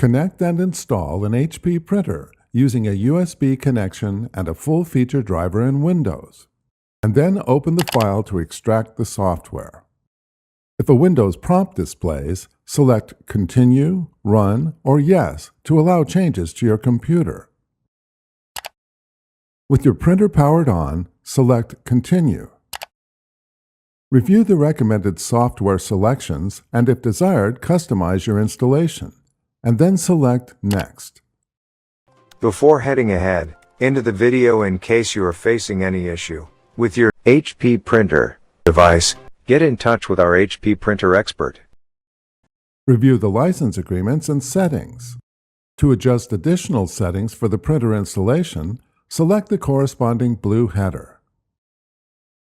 Connect and install an HP printer using a USB connection and a full-feature driver in Windows, and then open the file to extract the software. If a Windows prompt displays, select Continue, Run, or Yes to allow changes to your computer. With your printer powered on, select Continue. Review the recommended software selections and, if desired, customize your installation, and then select Next. Before heading ahead into the video, in case you are facing any issue with your HP printer device, get in touch with our HP printer expert. Review the license agreements and settings. To adjust additional settings for the printer installation, select the corresponding blue header.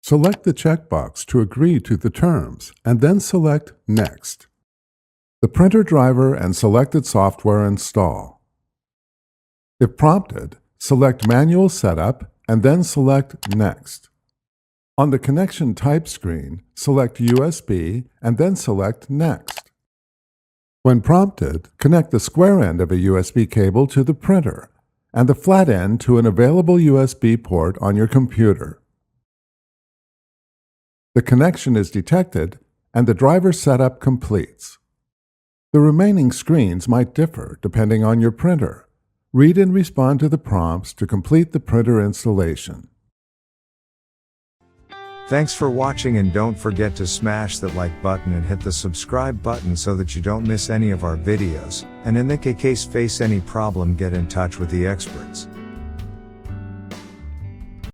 Select the checkbox to agree to the terms, and then select Next. The printer driver and selected software install. If prompted, select Manual Setup and then select Next. On the connection type screen, select USB and then select Next. When prompted, connect the square end of a USB cable to the printer and the flat end to an available USB port on your computer. The connection is detected and the driver setup completes. The remaining screens might differ depending on your printer. Read and respond to the prompts to complete the printer installation. Thanks for watching, and don't forget to smash that like button and hit the subscribe button so that you don't miss any of our videos, and in the case face any problem, get in touch with the experts.